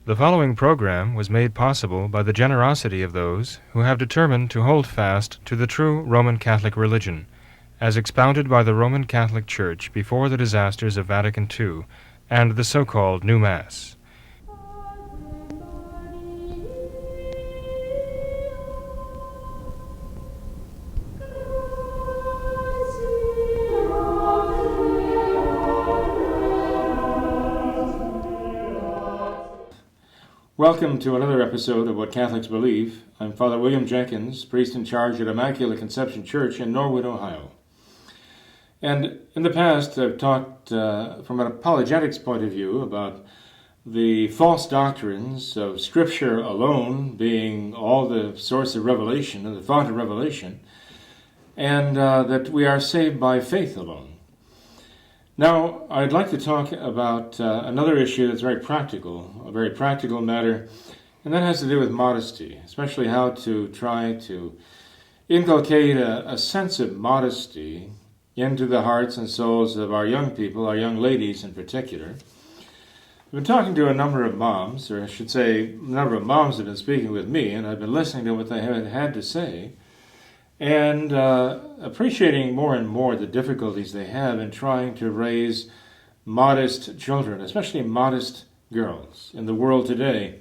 The following program was made possible by the generosity of those who have determined to hold fast to the true Roman Catholic religion, as expounded by the Roman Catholic Church before the disasters of Vatican II and the so-called New Mass. Welcome to another episode of What Catholics Believe. I'm Father William Jenkins, priest in charge at Immaculate Conception Church in Norwood, Ohio. And in the past, I've talked from an apologetics point of view about the false doctrines of Scripture alone being all the source of revelation and the fount of revelation, and that we are saved by faith alone. Now, I'd like to talk about another issue that's very practical, a very practical matter, and that has to do with modesty, especially how to try to inculcate a sense of modesty into the hearts and souls of our young people, our young ladies in particular. I've been talking to a number of moms, or I should say, a number of moms have been speaking with me, and I've been listening to what they had to say, and appreciating more and more the difficulties they have in trying to raise modest children, especially modest girls in the world today.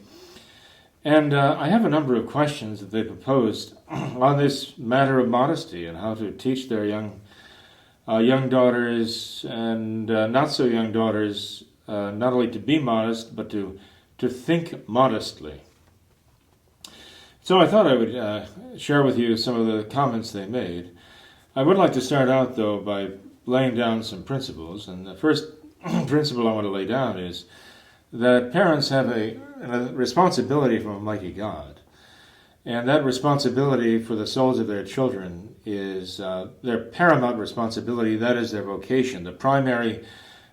And I have a number of questions that they proposed on this matter of modesty and how to teach their young daughters and not so young daughters not only to be modest, but to think modestly. So I thought I would share with you some of the comments they made. I would like to start out, though, by laying down some principles. And the first principle I want to lay down is that parents have a responsibility from Almighty God. And that responsibility for the souls of their children is their paramount responsibility. That is their vocation. The primary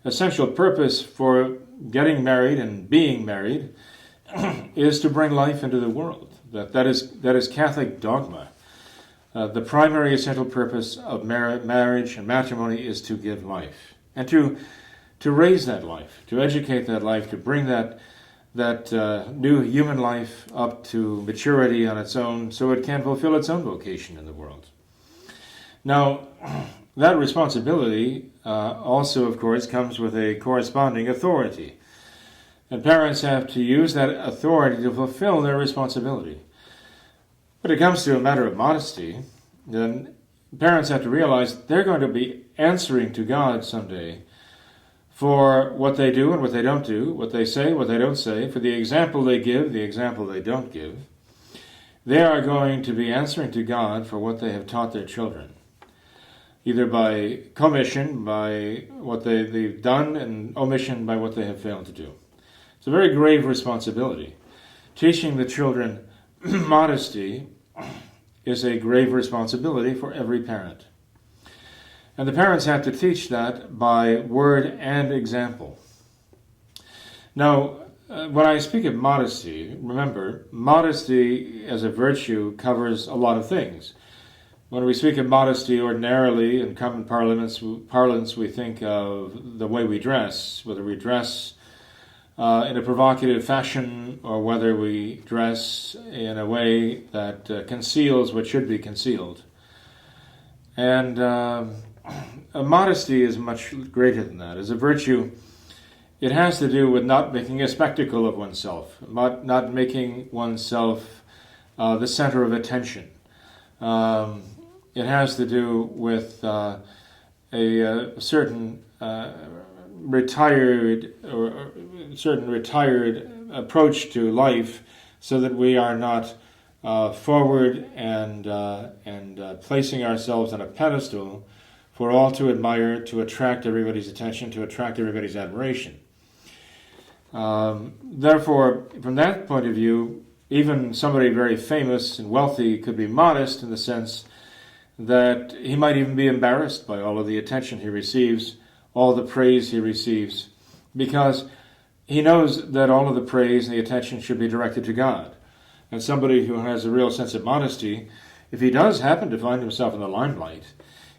essential purpose for getting married and being married is to bring life into the world. That is Catholic dogma. The primary essential purpose of marriage and matrimony is to give life and to raise that life, to educate that life, to bring that new human life up to maturity on its own so it can fulfill its own vocation in the world. Now, that responsibility also, of course, comes with a corresponding authority. And parents have to use that authority to fulfill their responsibility. When it comes to a matter of modesty, then parents have to realize they're going to be answering to God someday for what they do and what they don't do, what they say, what they don't say, for the example they give, the example they don't give. They are going to be answering to God for what they have taught their children, either by commission, by what they've done, and omission by what they have failed to do. It's a very grave responsibility. Teaching the children modesty is a grave responsibility for every parent. And the parents have to teach that by word and example. Now, when I speak of modesty, remember, modesty as a virtue covers a lot of things. When we speak of modesty ordinarily in common parlance, we think of the way we dress, whether we dress in a provocative fashion or whether we dress in a way that conceals what should be concealed. And modesty is much greater than that. As a virtue, it has to do with not making a spectacle of oneself, not making oneself the center of attention. It has to do with a certain retired approach to life, so that we are not forward and placing ourselves on a pedestal for all to admire, to attract everybody's attention, to attract everybody's admiration. Therefore, from that point of view, even somebody very famous and wealthy could be modest in the sense that he might even be embarrassed by all of the attention he receives, all the praise he receives, because he knows that all of the praise and the attention should be directed to God. And somebody who has a real sense of modesty, if he does happen to find himself in the limelight,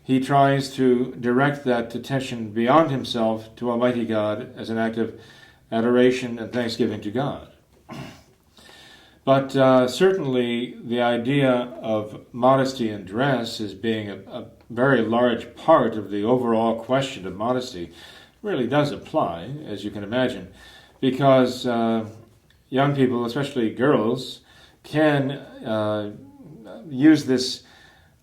he tries to direct that attention beyond himself to Almighty God as an act of adoration and thanksgiving to God. But certainly the idea of modesty in dress as being a very large part of the overall question of modesty really does apply, as you can imagine, because young people, especially girls, can use this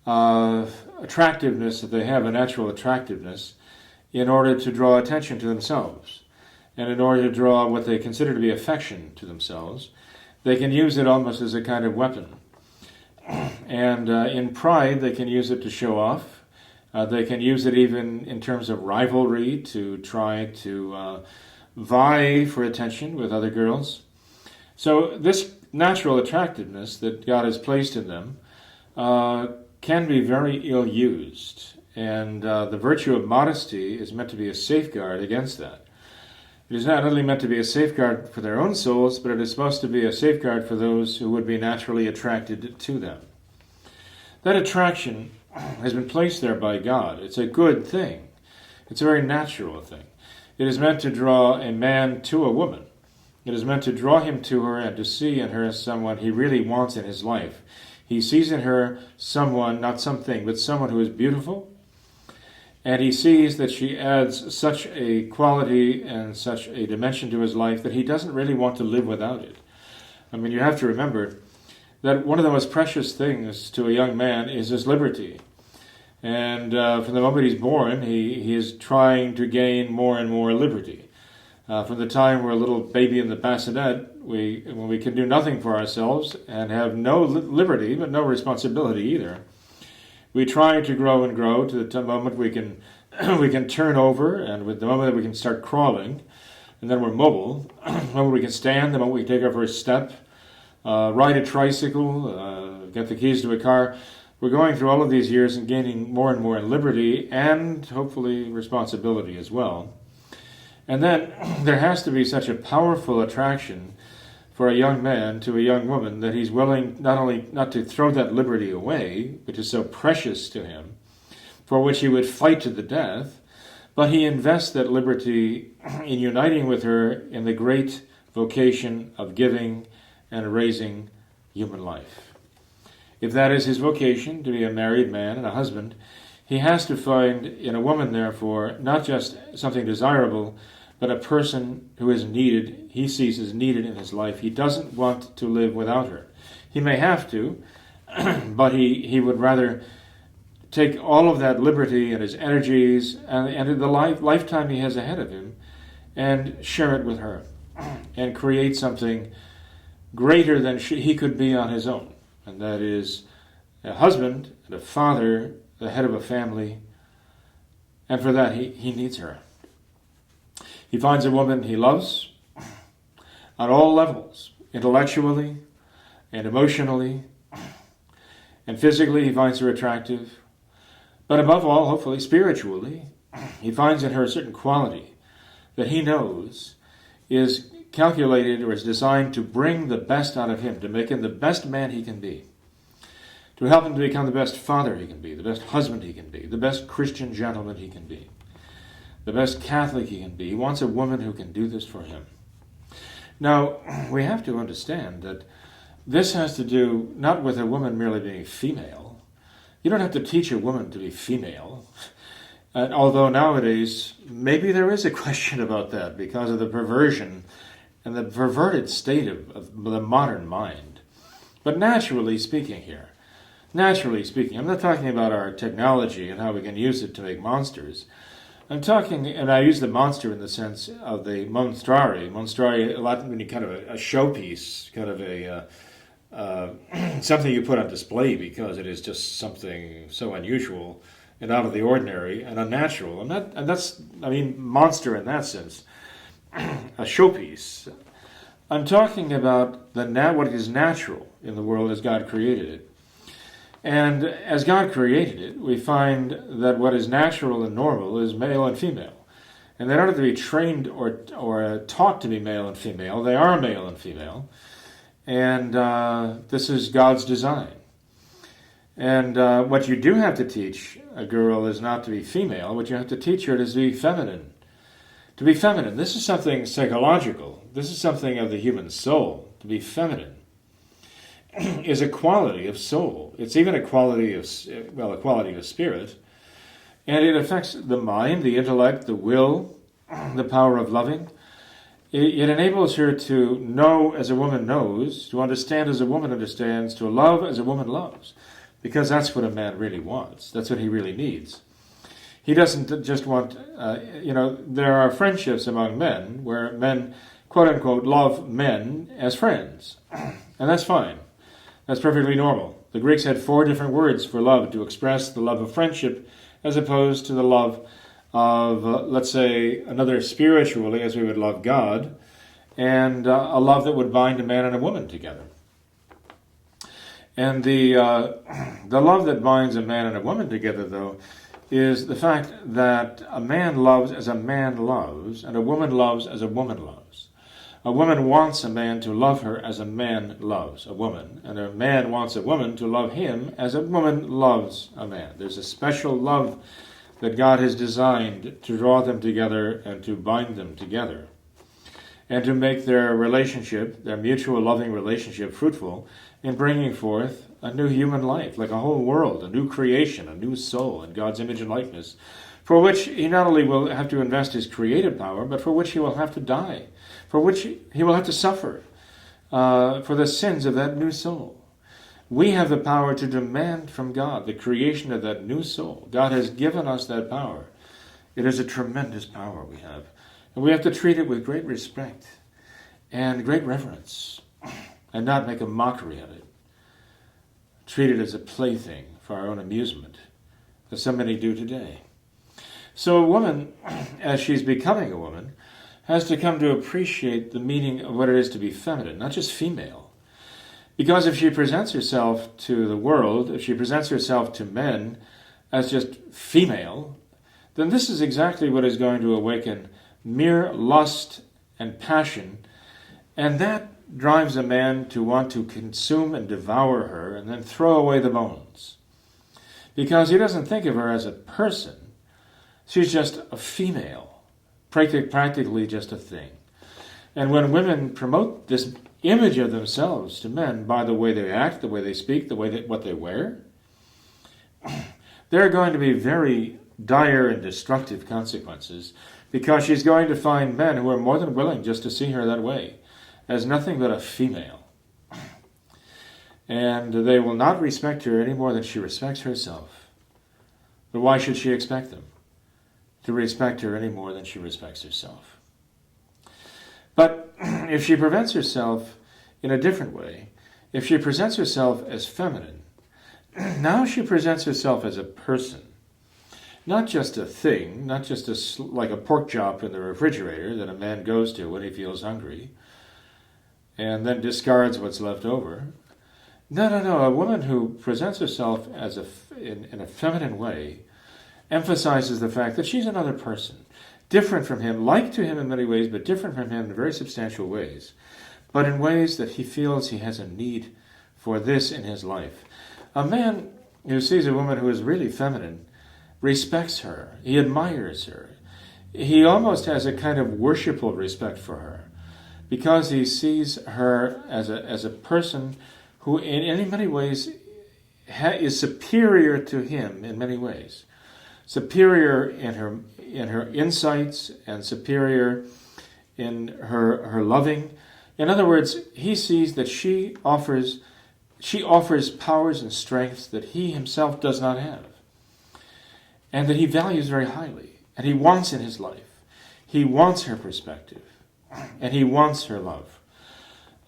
attractiveness that they have, a natural attractiveness, in order to draw attention to themselves and in order to draw what they consider to be affection to themselves. They can use it almost as a kind of weapon. And in pride, they can use it to show off. They can use it even in terms of rivalry to try to vie for attention with other girls. So this natural attractiveness that God has placed in them can be very ill-used. And the virtue of modesty is meant to be a safeguard against that. It is not only meant to be a safeguard for their own souls, but it is supposed to be a safeguard for those who would be naturally attracted to them. That attraction has been placed there by God. It's a good thing. It's a very natural thing. It is meant to draw a man to a woman. It is meant to draw him to her and to see in her someone he really wants in his life. He sees in her someone, not something, but someone who is beautiful. And he sees that she adds such a quality and such a dimension to his life that he doesn't really want to live without it. I mean, you have to remember that one of the most precious things to a young man is his liberty. And from the moment he's born, he is trying to gain more and more liberty. From the time we're a little baby in the bassinet, when we can do nothing for ourselves and have no liberty, but no responsibility either, we try to grow and grow to the moment we can we can turn over, and with the moment that we can start crawling, and then we're mobile. The moment we can stand, the moment we can take our first step, ride a tricycle, get the keys to a car. We're going through all of these years and gaining more and more in liberty and hopefully responsibility as well. And then there has to be such a powerful attraction for a young man to a young woman that he's willing not only not to throw that liberty away, which is so precious to him, for which he would fight to the death, but he invests that liberty in uniting with her in the great vocation of giving and raising human life. If that is his vocation, to be a married man and a husband, he has to find in a woman, therefore, not just something desirable, but a person who is needed, he sees as needed in his life. He doesn't want to live without her. He may have to, but he would rather take all of that liberty and his energies and the lifetime he has ahead of him and share it with her and create something greater than he could be on his own. And that is a husband and a father, the head of a family, and for that he needs her. He finds a woman he loves on all levels, intellectually and emotionally and physically. He finds her attractive, but above all, hopefully, spiritually, he finds in her a certain quality that he knows is calculated or is designed to bring the best out of him, to make him the best man he can be, to help him to become the best father he can be, the best husband he can be, the best Christian gentleman he can be, the best Catholic he can be. He wants a woman who can do this for him. Now, we have to understand that this has to do not with a woman merely being female. You don't have to teach a woman to be female. Although nowadays, maybe there is a question about that because of the perversion and the perverted state of the modern mind. But naturally speaking, I'm not talking about our technology and how we can use it to make monsters. I'm talking, and I use the monster in the sense of the monstrari. Monstrari, a lot meaning kind of a showpiece, kind of a something you put on display because it is just something so unusual and out of the ordinary and unnatural. I mean monster in that sense, a showpiece. I'm talking about what is natural in the world as God created it. And as God created it, we find that what is natural and normal is male and female. And they don't have to be trained or taught to be male and female. They are male and female. And this is God's design. And what you do have to teach a girl is not to be female. What you have to teach her is to be feminine. To be feminine. This is something psychological. This is something of the human soul, to be feminine. is a quality of soul. It's even a quality of, a quality of spirit. And it affects the mind, the intellect, the will, the power of loving. It enables her to know as a woman knows, to understand as a woman understands, to love as a woman loves. Because that's what a man really wants. That's what he really needs. He doesn't just want, there are friendships among men where men, quote unquote, love men as friends. And that's fine. That's perfectly normal. The Greeks had 4 different words for love to express the love of friendship as opposed to the love of, let's say, another spiritually, as we would love God, and a love that would bind a man and a woman together. And the love that binds a man and a woman together, though, is the fact that a man loves as a man loves, and a woman loves as a woman loves. A woman wants a man to love her as a man loves a woman, and a man wants a woman to love him as a woman loves a man. There's a special love that God has designed to draw them together and to bind them together, and to make their relationship, their mutual loving relationship, fruitful in bringing forth a new human life, like a whole world, a new creation, a new soul in God's image and likeness, for which he not only will have to invest his creative power, but for which he will have to die, for which he will have to suffer for the sins of that new soul. We have the power to demand from God the creation of that new soul. God has given us that power. It is a tremendous power we have. And we have to treat it with great respect and great reverence, and not make a mockery of it. Treat it as a plaything for our own amusement, as so many do today. So a woman, as she's becoming a woman, has to come to appreciate the meaning of what it is to be feminine, not just female. Because if she presents herself to the world, if she presents herself to men as just female, then this is exactly what is going to awaken mere lust and passion, and that drives a man to want to consume and devour her and then throw away the bones. Because he doesn't think of her as a person. She's just a female, practically just a thing. And when women promote this image of themselves to men by the way they act, the way they speak, what they wear, there are going to be very dire and destructive consequences, because she's going to find men who are more than willing just to see her that way, as nothing but a female. And they will not respect her any more than she respects herself. But why should she expect them to respect her any more than she respects herself? But if she presents herself in a different way, if she presents herself as feminine, now she presents herself as a person. Not just a thing, not just like a pork chop in the refrigerator that a man goes to when he feels hungry, and then discards what's left over. No. A woman who presents herself as in a feminine way emphasizes the fact that she's another person, different from him, like to him in many ways, but different from him in very substantial ways, but in ways that he feels he has a need for this in his life. A man who sees a woman who is really feminine respects her. He admires her. He almost has a kind of worshipful respect for her, because he sees her as a person who in many ways is superior to him in many ways. Superior in her insights, and superior in her loving. In other words, he sees that she offers powers and strengths that he himself does not have, and that he values very highly, and he wants in his life. He wants her perspective, and he wants her love.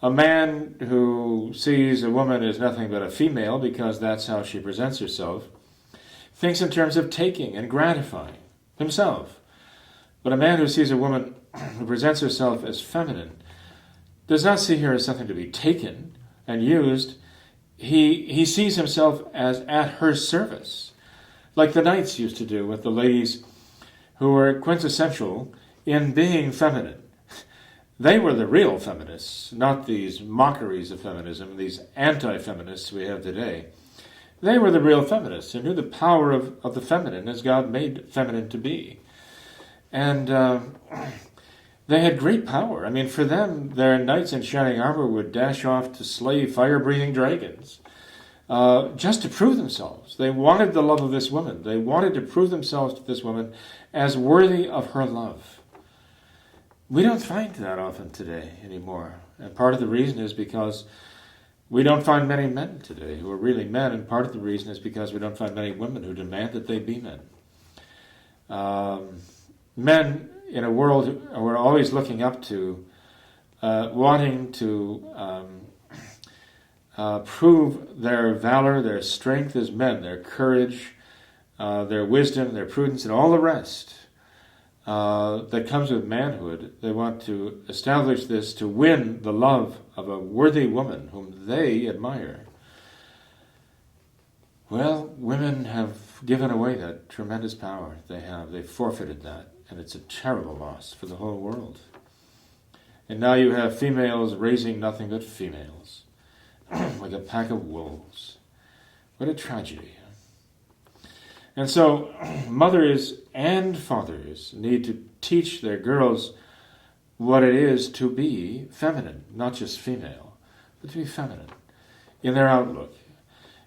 A man who sees a woman as nothing but a female, because that's how she presents herself, thinks in terms of taking and gratifying himself. But a man who sees a woman who presents herself as feminine does not see her as something to be taken and used. He sees himself as at her service, like the knights used to do with the ladies who were quintessential in being feminine. They were the real feminists, not these mockeries of feminism, these anti-feminists we have today. They were the real feminists who knew the power of the feminine as God made feminine to be. And they had great power. I mean, for them, their knights in shining armor would dash off to slay fire-breathing dragons just to prove themselves. They wanted the love of this woman. They wanted to prove themselves to this woman as worthy of her love. We don't find that often today anymore. And part of the reason is because we don't find many men today who are really men, and part of the reason is because we don't find many women who demand that they be men. Men in a world who we're always looking up to, wanting to prove their valor, their strength as men, their courage, their wisdom, their prudence, and all the rest that comes with manhood. They want to establish this to win the love of a worthy woman whom they admire. Well, women have given away that tremendous power they have. They've forfeited that, and it's a terrible loss for the whole world. And now you have females raising nothing but females, like a pack of wolves. What a tragedy. And so mothers and fathers need to teach their girls what it is to be feminine, not just female, but to be feminine in their outlook.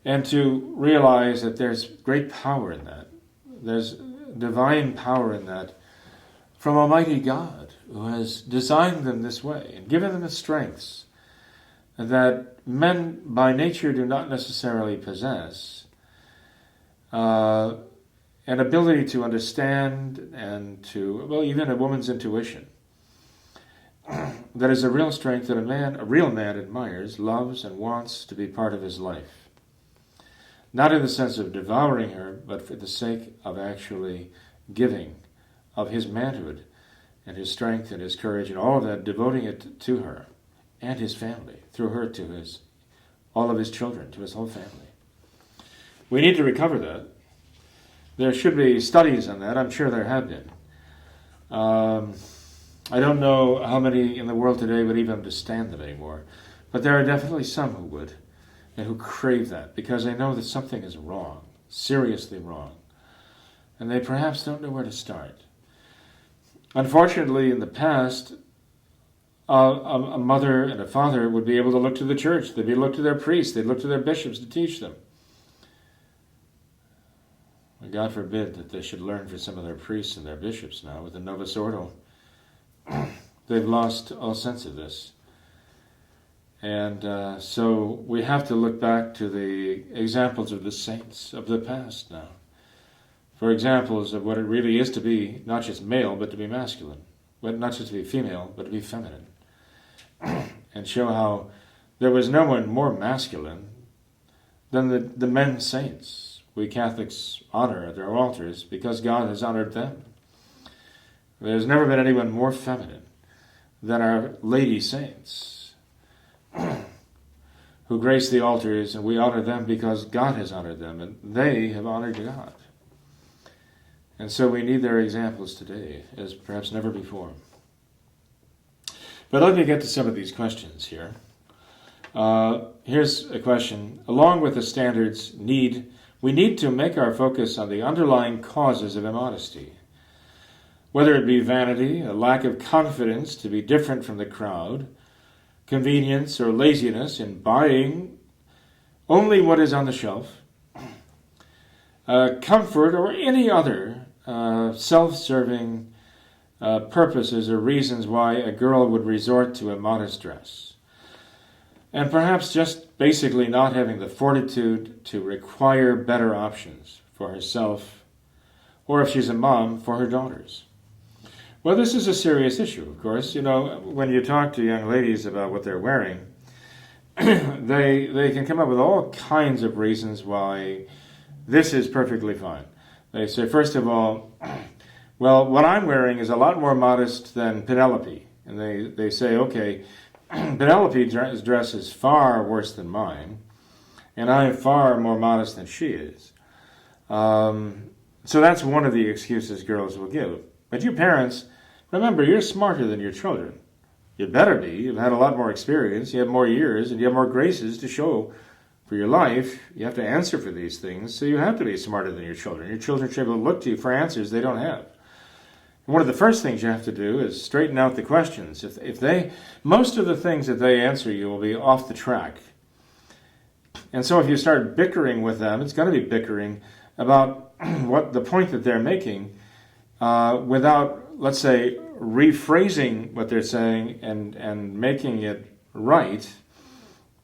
And to realize that there's great power in that. There's divine power in that from Almighty God, who has designed them this way and given them the strengths that men by nature do not necessarily possess. An ability to understand and to, well, even a woman's intuition. That is a real strength that a real man admires, loves, and wants to be part of his life. Not in the sense of devouring her, but for the sake of actually giving of his manhood and his strength and his courage and all of that, devoting it to her and his family, through her to all of his children, to his whole family. We need to recover that. There should be studies on that. I'm sure there have been. I don't know how many in the world today would even understand them anymore, but there are definitely some who would and who crave that because they know that something is wrong, seriously wrong, and they perhaps don't know where to start. Unfortunately, in the past, a mother and a father would be able to look to the church. They'd look to their priests. They'd look to their bishops to teach them. God forbid that they should learn from some of their priests and their bishops now with the Novus Ordo. They've lost all sense of this. And so we have to look back to the examples of the saints of the past now. For examples of what it really is to be not just male, but to be masculine. Not just to be female, but to be feminine. And show how there was no one more masculine than the men saints. We Catholics honor at their altars because God has honored them. There's never been anyone more feminine than our lady saints who grace the altars, and we honor them because God has honored them, and they have honored God. And so we need their examples today, as perhaps never before. But let me get to some of these questions here. Here's a question. Along with the standards we need to make our focus on the underlying causes of immodesty. Whether it be vanity, a lack of confidence to be different from the crowd, convenience or laziness in buying only what is on the shelf, comfort or any other self-serving purposes or reasons why a girl would resort to a modest dress. And perhaps just basically not having the fortitude to require better options for herself, or if she's a mom, for her daughters. Well, this is a serious issue, of course. You know, when you talk to young ladies about what they're wearing, they can come up with all kinds of reasons why this is perfectly fine. They say, first of all, well, what I'm wearing is a lot more modest than Penelope. And they say, okay, Penelope's dress is far worse than mine, and I'm far more modest than she is. So that's one of the excuses girls will give. But you parents, remember, you're smarter than your children. You better be. You've had a lot more experience, you have more years, and you have more graces to show for your life. You have to answer for these things, so you have to be smarter than your children. Your children should be able to look to you for answers they don't have. One of the first things you have to do is straighten out the questions. Most of the things that they answer you will be off the track. And so if you start bickering with them, it's going to be bickering about what the point that they're making without, let's say, rephrasing what they're saying and making it right,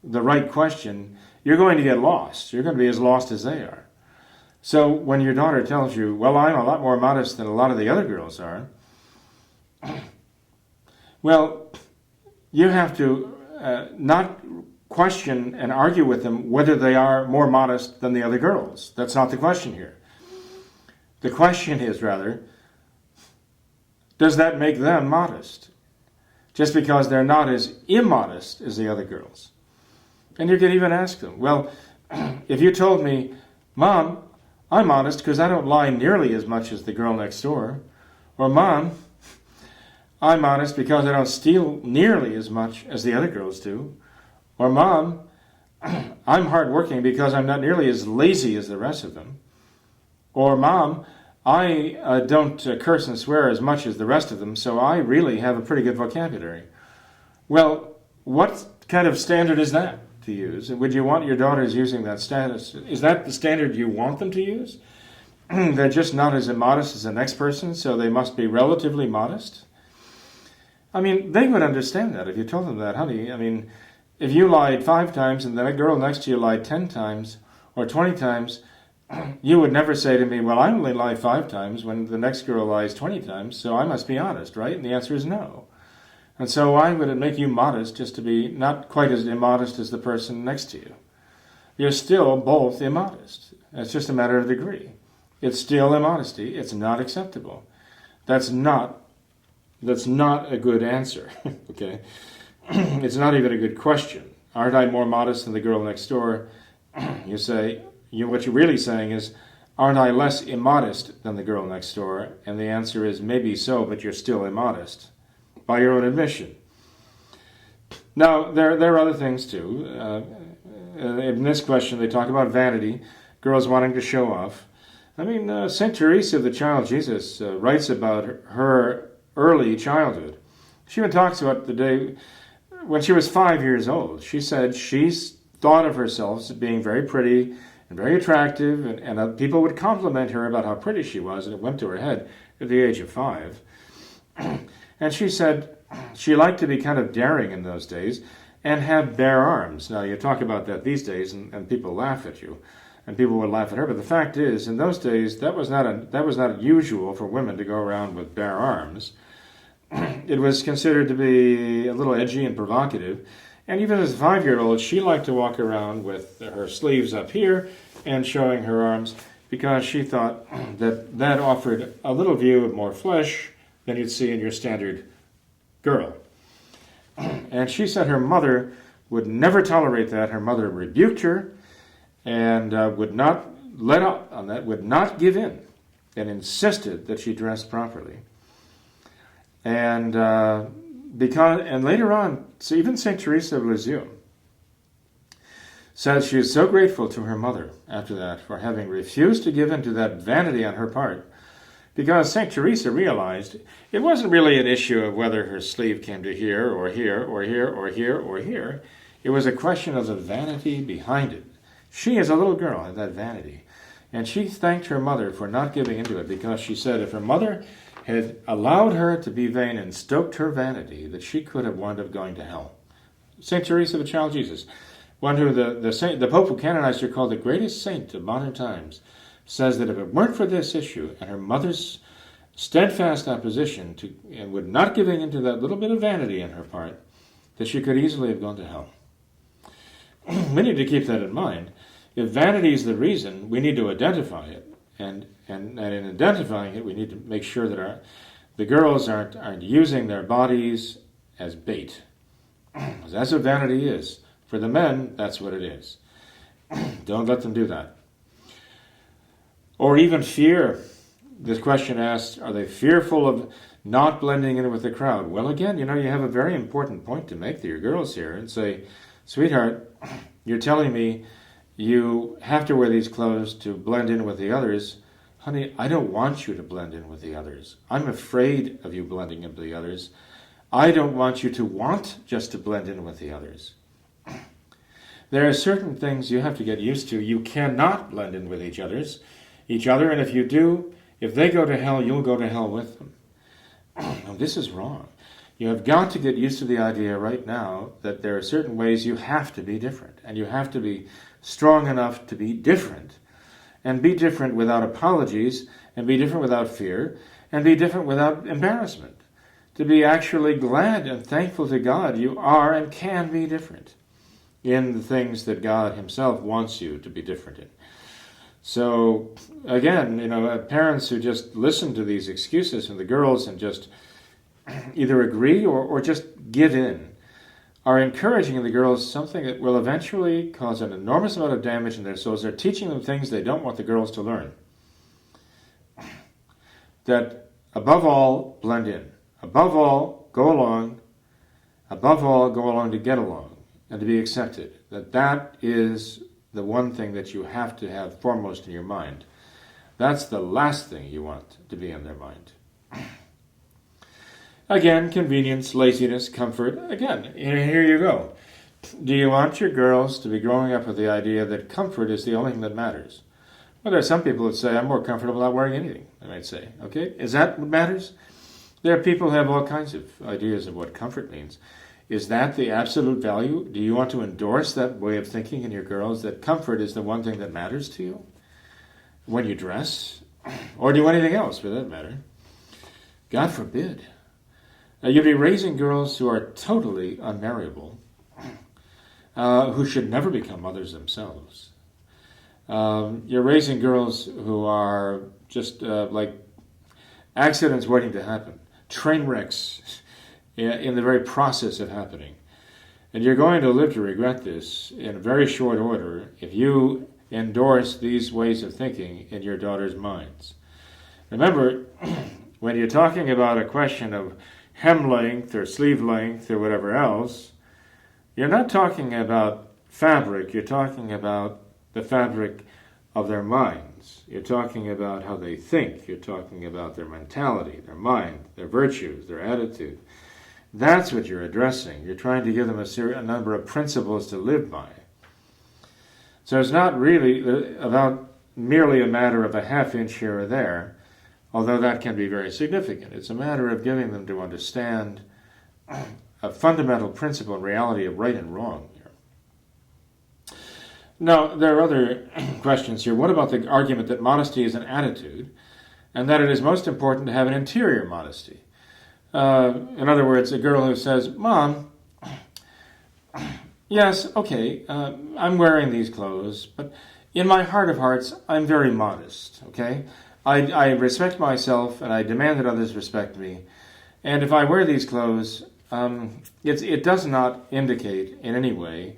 the right question. You're going to get lost. You're going to be as lost as they are. So when your daughter tells you, well, I'm a lot more modest than a lot of the other girls are, well, you have to not question and argue with them whether they are more modest than the other girls. That's not the question here. The question is, rather, does that make them modest? Just because they're not as immodest as the other girls. And you could even ask them, well, if you told me, Mom, I'm modest because I don't lie nearly as much as the girl next door. Or, Mom, I'm modest because I don't steal nearly as much as the other girls do. Or, Mom, I'm hardworking because I'm not nearly as lazy as the rest of them. Or, Mom, I don't curse and swear as much as the rest of them, so I really have a pretty good vocabulary. Well, what kind of standard is that to use? Would you want your daughters using that status? Is that the standard you want them to use? They're just not as immodest as the next person, so they must be relatively modest? I mean, they would understand that if you told them that, honey. I mean, if you lied 5 times and then a girl next to you lied 10 times or 20 times, you would never say to me, well, I only lie 5 times when the next girl lies 20 times, so I must be honest, right? And the answer is no. And so why would it make you modest just to be not quite as immodest as the person next to you? You're still both immodest. It's just a matter of degree. It's still immodesty. It's not acceptable. That's not a good answer, okay? It's not even a good question. Aren't I more modest than the girl next door? You say, what you're really saying is, aren't I less immodest than the girl next door? And the answer is, maybe so, but you're still immodest, by your own admission. Now, there are other things too. In this question, they talk about vanity, girls wanting to show off. I mean, St. Teresa of the Child Jesus writes about her early childhood. She even talks about the day when she was 5 years old. She said she thought of herself as being very pretty and very attractive, and people would compliment her about how pretty she was, and it went to her head at the age of 5. And she said she liked to be kind of daring in those days and have bare arms. Now, you talk about that these days, and people laugh at you, and people would laugh at her. But the fact is, in those days, that was not usual for women to go around with bare arms. It was considered to be a little edgy and provocative. And even as a 5-year-old, she liked to walk around with her sleeves up here and showing her arms because she thought that offered a little view of more flesh than you'd see in your standard girl. And she said her mother would never tolerate that. Her mother rebuked her and would not let up on that, would not give in, and insisted that she dress properly. And later on, so even St. Teresa of Lisieux says she is so grateful to her mother after that for having refused to give in to that vanity on her part, because St. Teresa realized it wasn't really an issue of whether her sleeve came to here or here or here or here or here. It was a question of the vanity behind it. She, as a little girl, had that vanity. And she thanked her mother for not giving into it, because she said if her mother had allowed her to be vain and stoked her vanity, that she could have wound up going to hell. St. Teresa of the Child Jesus, one who the Pope who canonized her called the greatest saint of modern times, says that if it weren't for this issue and her mother's steadfast opposition to and would not giving into that little bit of vanity on her part, that she could easily have gone to hell. We need to keep that in mind. If vanity is the reason, we need to identify it. And in identifying it, we need to make sure that the girls aren't using their bodies as bait. That's what vanity is. For the men, that's what it is. Don't let them do that. Or even fear. This question asks, are they fearful of not blending in with the crowd? Well, again, you have a very important point to make to your girls here and say, sweetheart, you're telling me you have to wear these clothes to blend in with the others. honey, I don't want you to blend in with the others. I'm afraid of you blending in with the others. I don't want you to want just to blend in with the others. There are certain things you have to get used to. You cannot blend in with each other, and if you do, if they go to hell, you'll go to hell with them. Now, this is wrong. You have got to get used to the idea right now that there are certain ways you have to be different, and you have to be strong enough to be different, and be different without apologies, and be different without fear, and be different without embarrassment. To be actually glad and thankful to God you are and can be different in the things that God himself wants you to be different in. So, again, parents who just listen to these excuses from the girls and just either agree or just give in are encouraging the girls something that will eventually cause an enormous amount of damage in their souls. They're teaching them things they don't want the girls to learn. That, above all, blend in. Above all, go along. Above all, go along to get along and to be accepted. That is the one thing that you have to have foremost in your mind. That's the last thing you want to be in their mind. Again, convenience, laziness, comfort. Again, here you go. Do you want your girls to be growing up with the idea that comfort is the only thing that matters? Well, there are some people that say, I'm more comfortable not wearing anything, they might say. Okay, is that what matters? There are people who have all kinds of ideas of what comfort means. Is that the absolute value? Do you want to endorse that way of thinking in your girls, that comfort is the one thing that matters to you when you dress? Or do anything else, for that matter? God forbid. You'd be raising girls who are totally unmarriable, who should never become mothers themselves. You're raising girls who are just like accidents waiting to happen, train wrecks in the very process of happening. And you're going to live to regret this in very short order if you endorse these ways of thinking in your daughters' minds. Remember, when you're talking about a question of hem length or sleeve length or whatever else, you're not talking about fabric, you're talking about the fabric of their minds. You're talking about how they think, you're talking about their mentality, their mind, their virtues, their attitude. That's what you're addressing. You're trying to give them a number of principles to live by. So it's not really about merely a matter of a half inch here or there, although that can be very significant. It's a matter of giving them to understand a fundamental principle and reality of right and wrong here. Now, there are other questions here. What about the argument that modesty is an attitude, and that it is most important to have an interior modesty? In other words, a girl who says, Mom, yes, okay, I'm wearing these clothes, but in my heart of hearts, I'm very modest, okay? I respect myself, and I demand that others respect me. And if I wear these clothes, it does not indicate in any way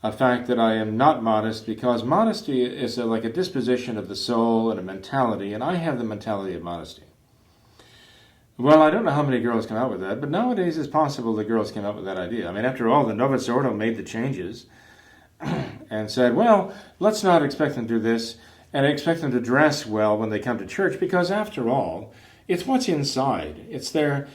a fact that I am not modest, because modesty is like a disposition of the soul and a mentality, and I have the mentality of modesty. Well, I don't know how many girls come out with that, but nowadays it's possible that girls came up with that idea. I mean, after all, the Novus Ordo made the changes and said, well, let's not expect them to do this and expect them to dress well when they come to church, because after all, it's what's inside. It's their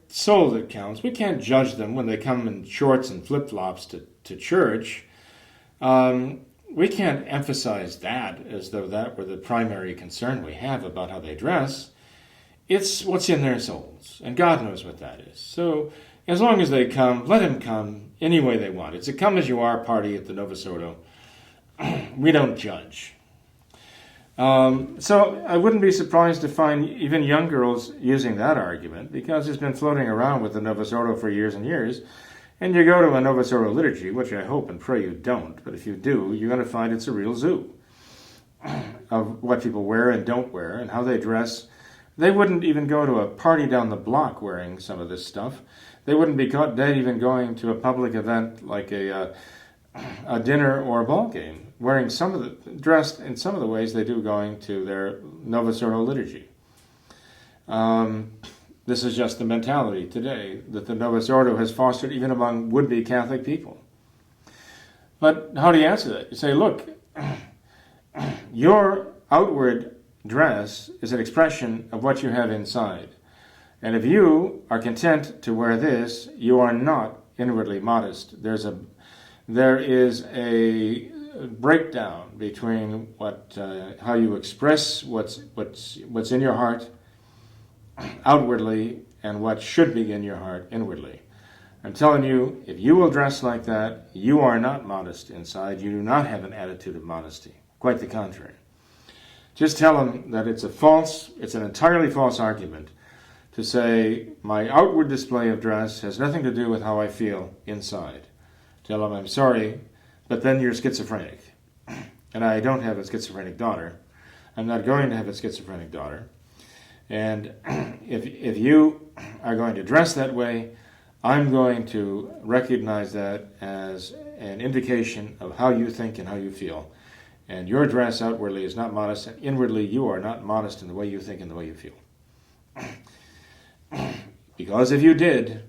soul that counts. We can't judge them when they come in shorts and flip-flops to church. We can't emphasize that as though that were the primary concern we have about how they dress. It's what's in their souls, and God knows what that is. So as long as they come, let them come any way they want. It's a come-as-you-are party at the Novus Ordo. We don't judge. So I wouldn't be surprised to find even young girls using that argument, because it's been floating around with the Novus Ordo for years and years. And you go to a Novus Ordo liturgy, which I hope and pray you don't, but if you do, you're going to find it's a real zoo of what people wear and don't wear and how they dress. They wouldn't even go to a party down the block wearing some of this stuff. They wouldn't be caught dead even going to a public event like a dinner or a ball game, wearing dressed in some of the ways they do going to their Novus Ordo liturgy. This is just the mentality today that the Novus Ordo has fostered even among would-be Catholic people. But how do you answer that? You say, look, your outward dress is an expression of what you have inside. And if you are content to wear this, you are not inwardly modest. There is a breakdown between how you express what's in your heart outwardly and what should be in your heart inwardly. I'm telling you, if you will dress like that, you are not modest inside. You do not have an attitude of modesty. Quite the contrary. Just tell them that it's an entirely false argument to say my outward display of dress has nothing to do with how I feel inside. Tell them I'm sorry, but then you're schizophrenic. And I don't have a schizophrenic daughter. I'm not going to have a schizophrenic daughter. And if you are going to dress that way, I'm going to recognize that as an indication of how you think and how you feel. And your dress outwardly is not modest, and inwardly you are not modest in the way you think and the way you feel. Because if you did,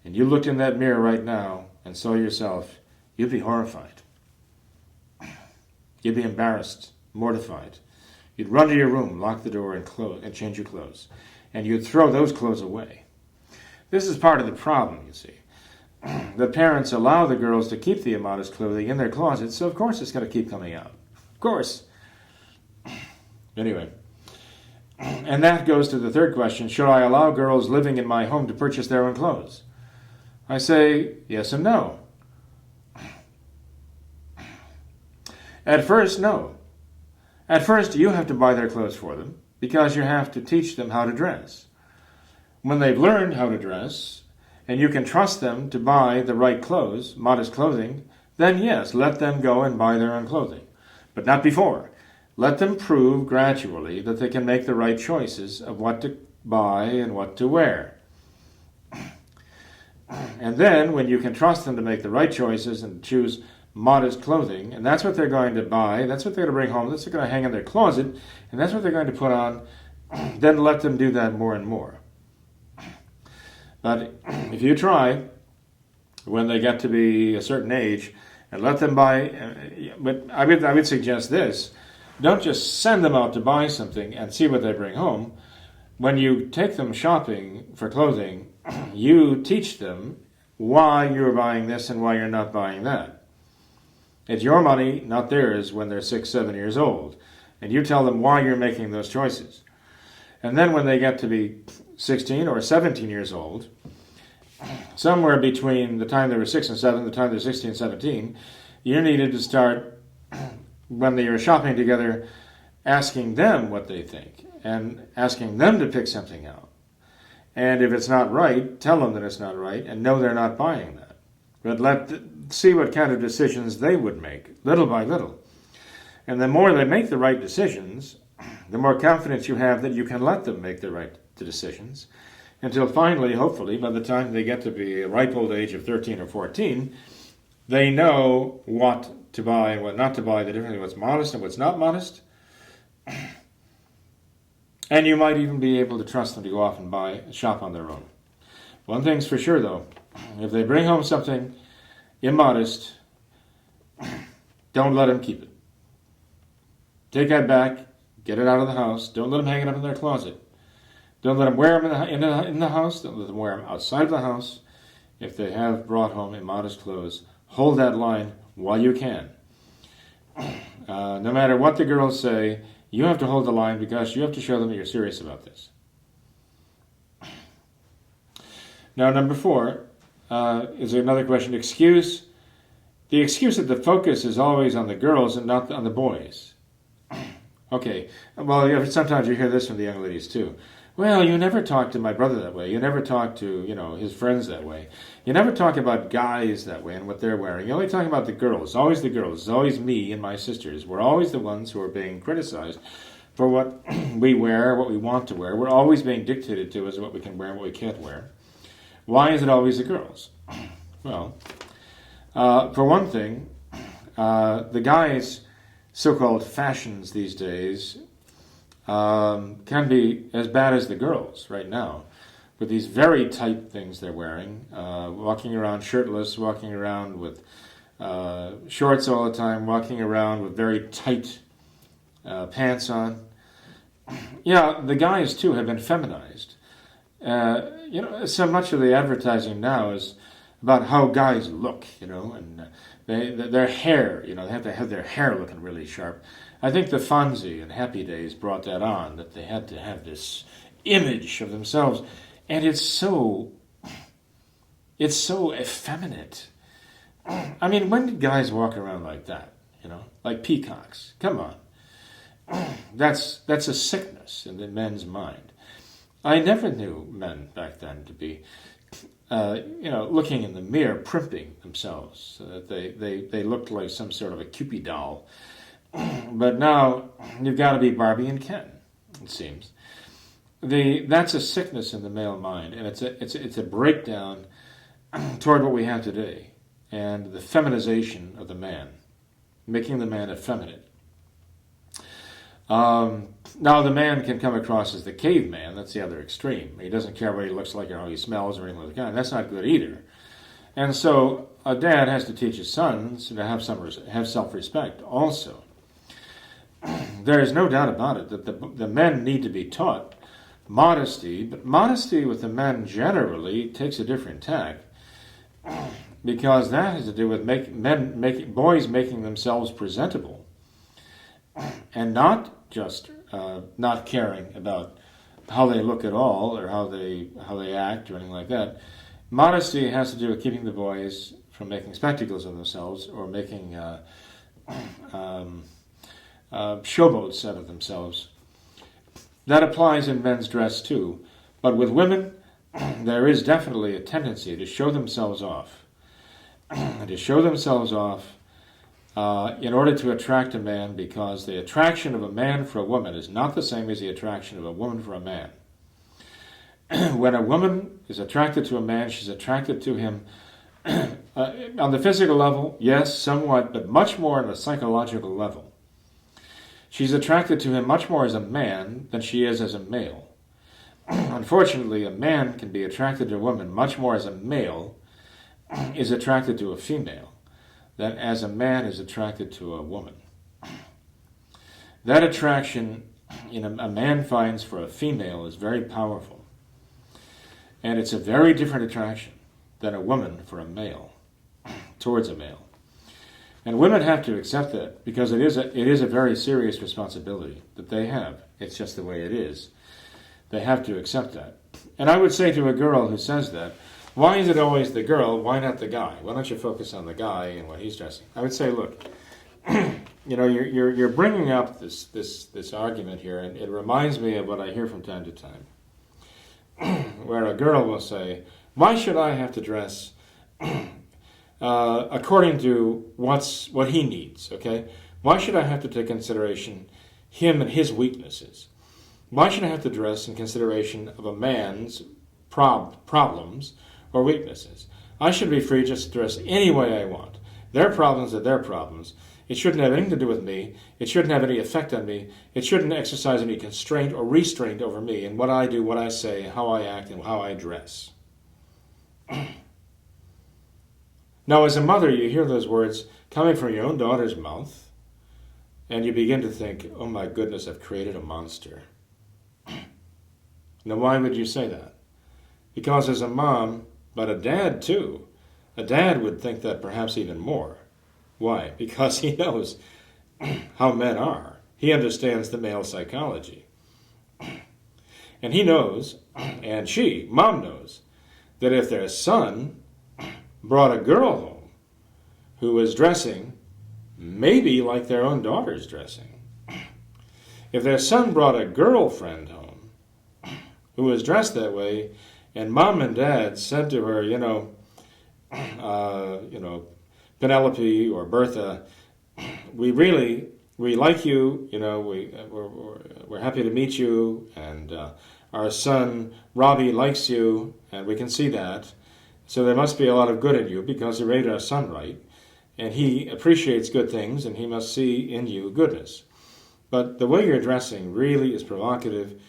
and you looked in that mirror right now and saw yourself, you'd be horrified. You'd be embarrassed, mortified. You'd run to your room, lock the door, and change your clothes. And you'd throw those clothes away. This is part of the problem, you see. The parents allow the girls to keep the immodest clothing in their closets, so of course it's going to keep coming out. Of course. Anyway. And that goes to the third question, should I allow girls living in my home to purchase their own clothes? I say yes and no. At first, no. At first, you have to buy their clothes for them because you have to teach them how to dress. When they've learned how to dress, and you can trust them to buy the right clothes, modest clothing, then yes, let them go and buy their own clothing. But not before. Let them prove gradually that they can make the right choices of what to buy and what to wear. And then, when you can trust them to make the right choices and choose modest clothing, and that's what they're going to buy, that's what they're going to bring home, that's what they're going to hang in their closet, and that's what they're going to put on, then let them do that more and more. But if you try, when they get to be a certain age, and let them buy, but I would suggest this, don't just send them out to buy something and see what they bring home. When you take them shopping for clothing, you teach them why you're buying this and why you're not buying that. It's your money, not theirs, when they're 6, 7 years old. And you tell them why you're making those choices. And then when they get to be 16 or 17 years old, somewhere between the time they were 6 and 7, the time they're 16 and 17, you needed to start, when they were shopping together, asking them what they think and asking them to pick something out. And if it's not right, tell them that it's not right and know they're not buying that. But see what kind of decisions they would make, little by little. And the more they make the right decisions, the more confidence you have that you can let them make the right decisions, until finally, hopefully, by the time they get to be a ripe old age of 13 or 14, they know what to buy and what not to buy, the difference between what's modest and what's not modest. And you might even be able to trust them to go off and shop on their own. One thing's for sure, though. If they bring home something immodest, don't let them keep it. Take that back, get it out of the house. Don't let them hang it up in their closet. Don't let them wear them in the house. Don't let them wear them outside of the house. If they have brought home immodest clothes, hold that line while you can. No matter what the girls say, you have to hold the line because you have to show them that you're serious about this. Now, number 4 is another question. The excuse that the focus is always on the girls and not on the boys. Okay, well, sometimes you hear this from the young ladies too. Well, you never talk to my brother that way. You never talk to, his friends that way. You never talk about guys that way and what they're wearing. You only talk about the girls. It's always the girls. It's always me and my sisters. We're always the ones who are being criticized for what we wear, what we want to wear. We're always being dictated to as what we can wear and what we can't wear. Why is it always the girls? Well, for one thing, the guys' so-called fashions these days can be as bad as the girls right now, with these very tight things they're wearing, walking around shirtless, walking around with shorts all the time, walking around with very tight pants on, yeah, the guys too have been feminized. So much of the advertising now is about how guys look, and their hair, they have to have their hair looking really sharp. I think the Fonzie and Happy Days brought that on, that they had to have this image of themselves, and it's so effeminate. I mean, when did guys walk around like that? Like peacocks? Come on. That's a sickness in the men's mind. I never knew men back then to be, looking in the mirror, primping themselves, so that they looked like some sort of a Cupid doll. But now you've got to be Barbie and Ken, it seems. That's a sickness in the male mind, and it's a breakdown toward what we have today, and the feminization of the man, making the man effeminate. Now the man can come across as the caveman. That's the other extreme. He doesn't care what he looks like or how he smells or anything like that. That's not good either. And so a dad has to teach his sons to have self-respect also. There is no doubt about it that the men need to be taught modesty, but modesty with the men generally takes a different tack, because that has to do with boys making themselves presentable, and not just not caring about how they look at all, or how they act or anything like that. Modesty has to do with keeping the boys from making spectacles of themselves, or making showboats out of themselves. That applies in men's dress too, but with women, there is definitely a tendency to show themselves off, in order to attract a man, because the attraction of a man for a woman is not the same as the attraction of a woman for a man. When a woman is attracted to a man, she's attracted to him on the physical level, yes, somewhat, but much more on a psychological level. She's attracted to him much more as a man than she is as a male. Unfortunately, a man can be attracted to a woman much more as a male is attracted to a female than as a man is attracted to a woman. That attraction a man finds for a female is very powerful. And it's a very different attraction than a woman for a male, towards a male. And women have to accept that, because it is a very serious responsibility that they have. It's just the way it is. They have to accept that. And I would say to a girl who says that, why is it always the girl? Why not the guy? Why don't you focus on the guy and what he's dressing? I would say, look, you're bringing up this argument here, and it reminds me of what I hear from time to time, where a girl will say, why should I have to dress according to what he needs, okay? Why should I have to take consideration him and his weaknesses? Why should I have to dress in consideration of a man's problems or weaknesses? I should be free just to dress any way I want. Their problems are their problems. It shouldn't have anything to do with me. It shouldn't have any effect on me. It shouldn't exercise any constraint or restraint over me in what I do, what I say, how I act, and how I dress. Now, as a mother, you hear those words coming from your own daughter's mouth, and you begin to think, oh my goodness, I've created a monster. Now, why would you say that? Because as a mom, but a dad too, a dad would think that perhaps even more. Why? Because he knows how men are. He understands the male psychology. And he knows, and mom knows, that if their son brought a girl home who was dressing maybe like their own daughter's dressing, if their son brought a girlfriend home who was dressed that way, and mom and dad said to her, Penelope or Bertha, we like you, we're happy to meet you, and our son Robbie likes you, and we can see that. So there must be a lot of good in you, because you raised our son right, and he appreciates good things, and he must see in you goodness. But the way you're dressing really is provocative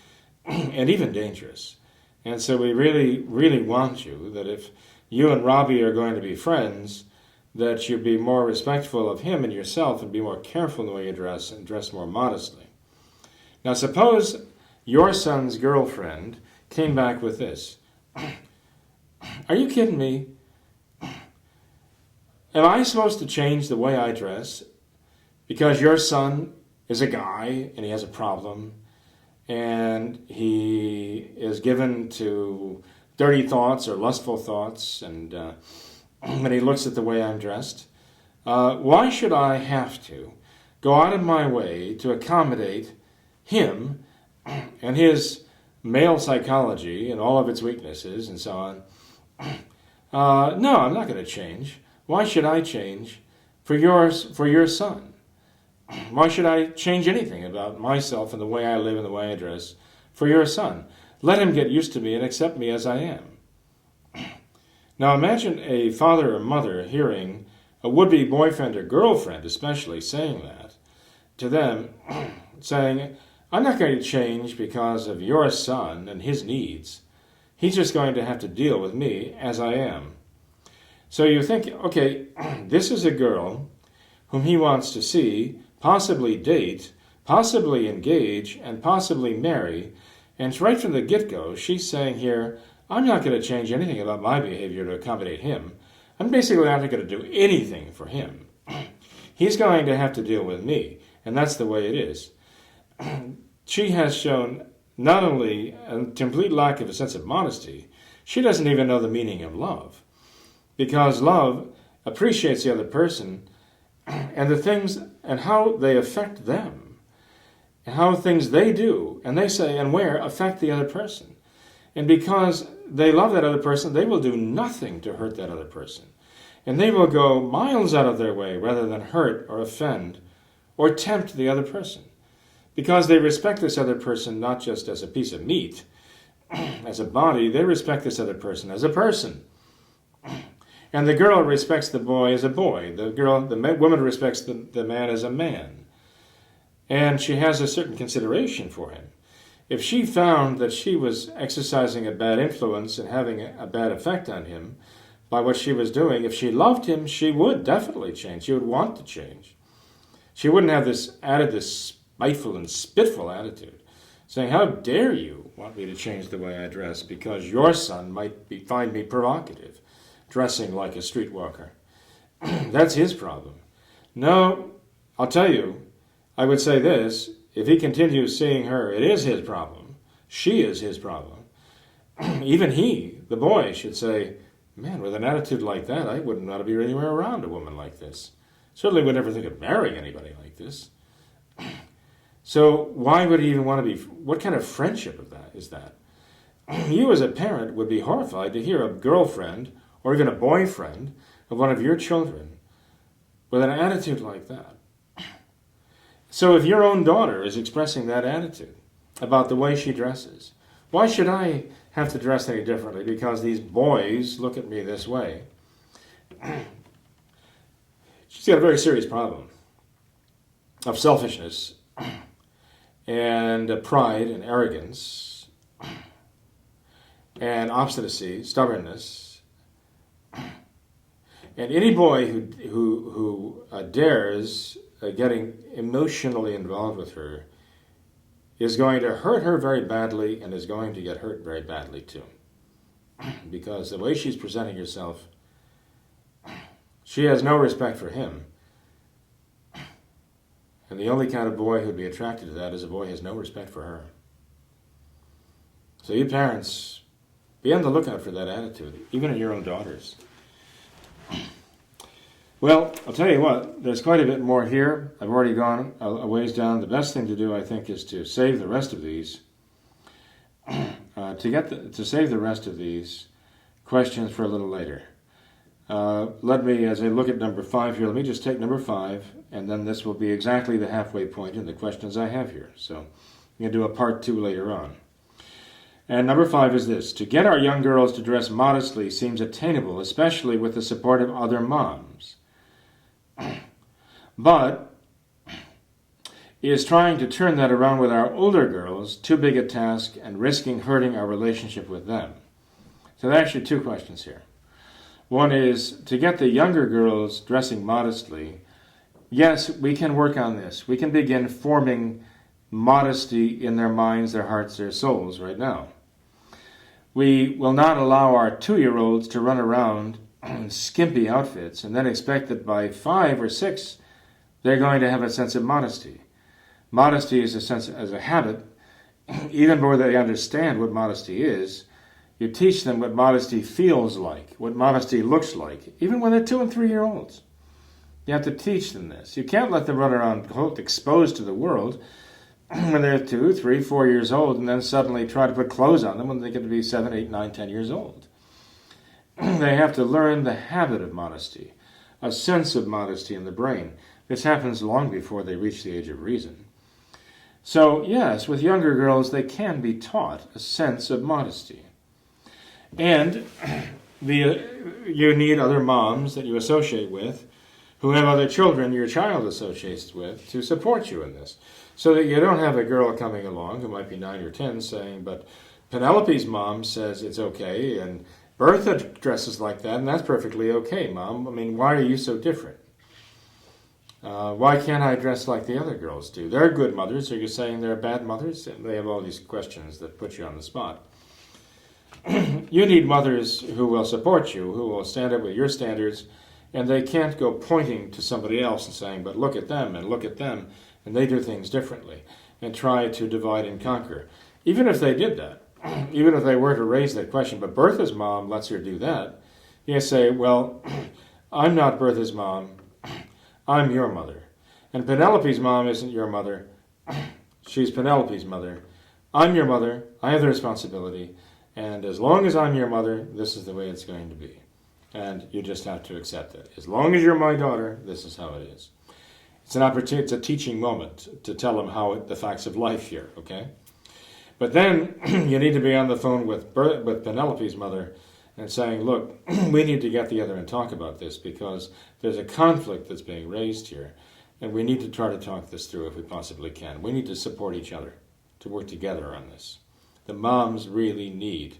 and even dangerous. And so we really, really want you, that if you and Robbie are going to be friends, that you be more respectful of him and yourself, and be more careful in the way you dress, and dress more modestly. Now suppose your son's girlfriend came back with this. Are you kidding me? Am I supposed to change the way I dress because your son is a guy and he has a problem and he is given to dirty thoughts or lustful thoughts, and when he looks at the way I'm dressed, why should I have to go out of my way to accommodate him and his male psychology and all of its weaknesses and so on? No, I'm not going to change. Why should I change for your son? Why should I change anything about myself and the way I live and the way I dress for your son? Let him get used to me and accept me as I am. Now imagine a father or mother hearing a would-be boyfriend or girlfriend especially saying that to them, saying, I'm not going to change because of your son and his needs. He's just going to have to deal with me as I am. So you think, okay, this is a girl whom he wants to see, possibly date, possibly engage, and possibly marry. And right from the get-go, she's saying here, I'm not going to change anything about my behavior to accommodate him. I'm basically not going to do anything for him. He's going to have to deal with me, and that's the way it is. She has shown not only a complete lack of a sense of modesty, she doesn't even know the meaning of love. Because love appreciates the other person and the things and how they affect them, and how things they do and they say and wear affect the other person. And because they love that other person, they will do nothing to hurt that other person. And they will go miles out of their way rather than hurt or offend or tempt the other person. Because they respect this other person not just as a piece of meat, as a body, they respect this other person as a person. And the girl respects the boy as a boy. The woman respects the man as a man. And she has a certain consideration for him. If she found that she was exercising a bad influence and having a bad effect on him by what she was doing, if she loved him, she would definitely change. She would want to change. She wouldn't have this spiteful and spiteful attitude, saying, how dare you want me to change the way I dress because your son might find me provocative, dressing like a streetwalker. That's his problem. No, I'll tell you, I would say this, if he continues seeing her, it is his problem. She is his problem. Even he, the boy, should say, man, with an attitude like that, I wouldn't want to be anywhere around a woman like this. Certainly would never think of marrying anybody like this. So why would he even want to be, what kind of friendship of that is that? You as a parent would be horrified to hear a girlfriend or even a boyfriend of one of your children with an attitude like that. So if your own daughter is expressing that attitude about the way she dresses, why should I have to dress any differently because these boys look at me this way? She's got a very serious problem of selfishness and pride and arrogance and obstinacy, stubbornness. And any boy who dares getting emotionally involved with her is going to hurt her very badly and is going to get hurt very badly too. Because the way she's presenting herself, she has no respect for him. And the only kind of boy who'd be attracted to that is a boy who has no respect for her. So you parents, be on the lookout for that attitude, even in your own daughters. Well, I'll tell you what, there's quite a bit more here. I've already gone a ways down. The best thing to do, I think, is to save the rest of these, to save the rest of these questions for a little later. Let me, as I look at number 5 here, let me just take number 5, and then this will be exactly the halfway point in the questions I have here. So I'm going to do a part 2 later on. And number 5 is this: to get our young girls to dress modestly seems attainable, especially with the support of other moms. But is trying to turn that around with our older girls too big a task and risking hurting our relationship with them? So there are actually 2 questions here. One is, to get the younger girls dressing modestly, yes, we can work on this. We can begin forming modesty in their minds, their hearts, their souls right now. We will not allow our 2-year-olds to run around in skimpy outfits and then expect that by 5 or 6 they're going to have a sense of modesty. Modesty is a habit. Even before they understand what modesty is, you teach them what modesty feels like, what modesty looks like, even when they're 2 and 3-year-olds. You have to teach them this. You can't let them run around exposed to the world when they're 2, 3, 4 years old and then suddenly try to put clothes on them when they get to be 7, 8, 9, 10 years old. They have to learn the habit of modesty, a sense of modesty in the brain. This happens long before they reach the age of reason. So, yes, with younger girls, they can be taught a sense of modesty. And you need other moms that you associate with who have other children your child associates with to support you in this. So that you don't have a girl coming along who might be 9 or 10 saying, but Penelope's mom says it's okay, and Bertha dresses like that, and that's perfectly okay, Mom. I mean, why are you so different? Why can't I dress like the other girls do? They're good mothers. Are you saying they're bad mothers? And they have all these questions that put you on the spot. You need mothers who will support you, who will stand up with your standards, and they can't go pointing to somebody else and saying, but look at them, and they do things differently, and try to divide and conquer. Even if they did that, even if they were to raise that question, but Bertha's mom lets her do that, you say, well, I'm not Bertha's mom, I'm your mother. And Penelope's mom isn't your mother, she's Penelope's mother. I'm your mother, I have the responsibility, and as long as I'm your mother, this is the way it's going to be. And you just have to accept it. As long as you're my daughter, this is how it is. It's an opportunity, it's a teaching moment to tell them the facts of life here, okay? But then you need to be on the phone with Penelope's mother and saying, look, we need to get together and talk about this because there's a conflict that's being raised here, and we need to try to talk this through if we possibly can. We need to support each other, to work together on this. The moms really need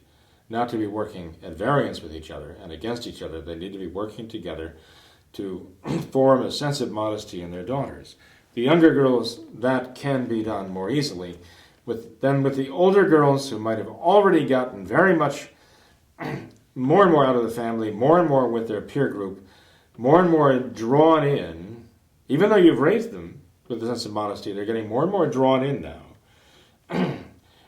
not to be working at variance with each other and against each other. They need to be working together to form a sense of modesty in their daughters. The younger girls, that can be done more easily. With the older girls who might have already gotten very much more and more out of the family, more and more with their peer group, more and more drawn in, even though you've raised them with a sense of modesty, they're getting more and more drawn in now.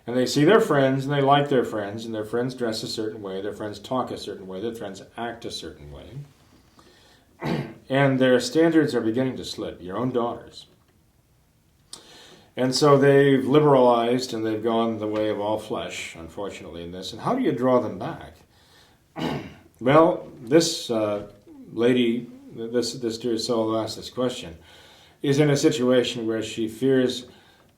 And they see their friends, and they like their friends, and their friends dress a certain way, their friends talk a certain way, their friends act a certain way. And their standards are beginning to slip, your own daughters. And so they've liberalized, and they've gone the way of all flesh, unfortunately, in this. And how do you draw them back? Well, this lady, this dear soul who asked this question, is in a situation where she fears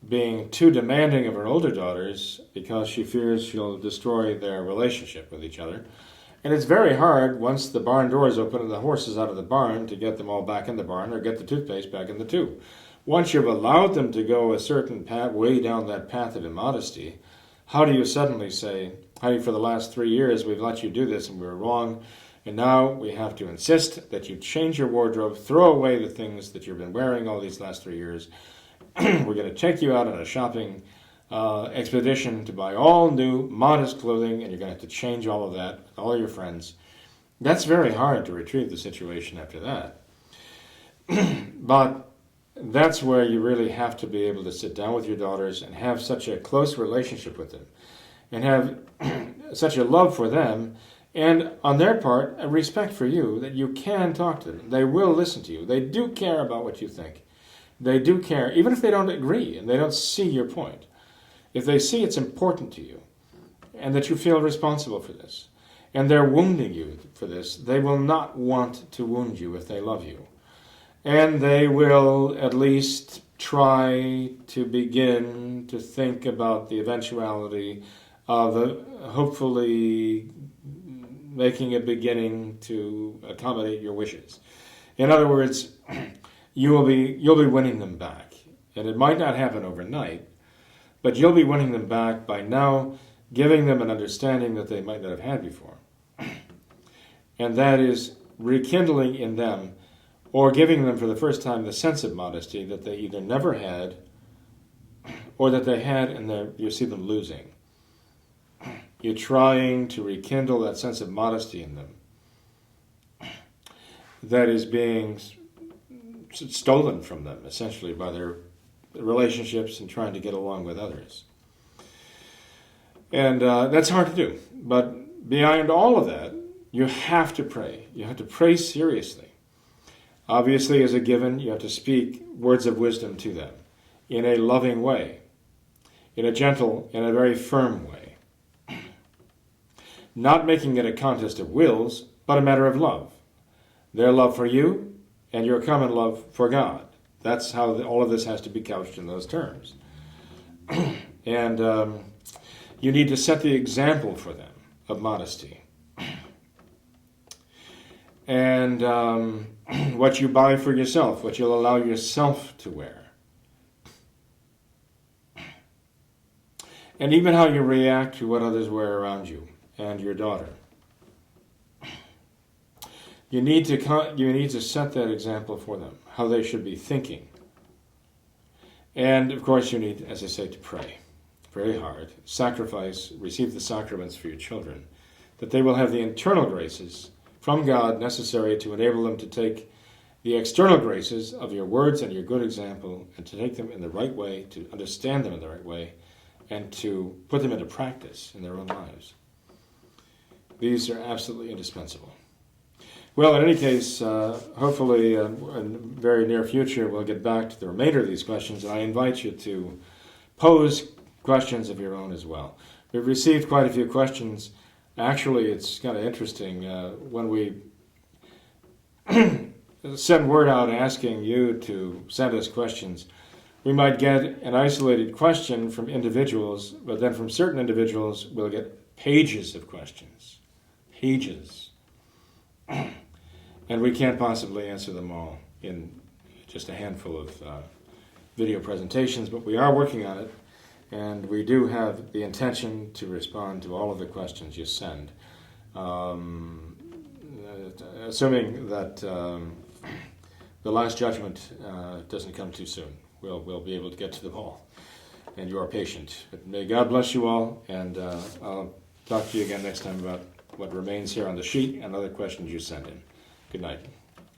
being too demanding of her older daughters because she fears she'll destroy their relationship with each other. And it's very hard, once the barn door is open and the horse is out of the barn, to get them all back in the barn or get the toothpaste back in the tube. Once you've allowed them to go a certain path, way down that path of immodesty, how do you suddenly say, honey, for the last 3 years we've let you do this and we were wrong, and now we have to insist that you change your wardrobe, throw away the things that you've been wearing all these last 3 years. We're going to take you out on a shopping expedition to buy all new, modest clothing, and you're going to have to change all of that with all your friends. That's very hard to retrieve the situation after that. But that's where you really have to be able to sit down with your daughters and have such a close relationship with them, and have such a love for them, and on their part, a respect for you, that you can talk to them. They will listen to you. They do care about what you think. They do care, even if they don't agree and they don't see your point. If they see it's important to you and that you feel responsible for this, and they're wounding you for this, they will not want to wound you if they love you. And they will at least try to begin to think about the eventuality of hopefully making a beginning to accommodate your wishes. In other words, you'll be winning them back. And it might not happen overnight, but you'll be winning them back by now giving them an understanding that they might not have had before. And that is rekindling in them, or giving them for the first time, the sense of modesty that they either never had or that they had and you see them losing. You're trying to rekindle that sense of modesty in them that is being stolen from them, essentially, by their relationships and trying to get along with others. And that's hard to do. But beyond all of that, you have to pray. You have to pray seriously. Obviously, as a given, you have to speak words of wisdom to them in a loving way, in a gentle, in a very firm way. Not making it a contest of wills, but a matter of love. Their love for you and your common love for God. That's how all of this has to be couched in those terms. And you need to set the example for them of modesty. And what you buy for yourself, what you'll allow yourself to wear. And even how you react to what others wear around you and your daughter. You need to set that example for them, how they should be thinking. And, of course, you need, as I say, to pray very hard, sacrifice, receive the sacraments for your children, that they will have the internal graces from God necessary to enable them to take the external graces of your words and your good example and to take them in the right way, to understand them in the right way, and to put them into practice in their own lives. These are absolutely indispensable. Well, in any case, hopefully in the very near future we'll get back to the remainder of these questions, and I invite you to pose questions of your own as well. We've received quite a few questions. Actually, it's kind of interesting. When we send word out asking you to send us questions, we might get an isolated question from individuals, but then from certain individuals we'll get pages of questions. Pages. And we can't possibly answer them all in just a handful of video presentations, but we are working on it, and we do have the intention to respond to all of the questions you send, assuming that the Last Judgment doesn't come too soon. We'll be able to get to them all, and you are patient. But may God bless you all, and I'll talk to you again next time about what remains here on the sheet and other questions you send in. Good night.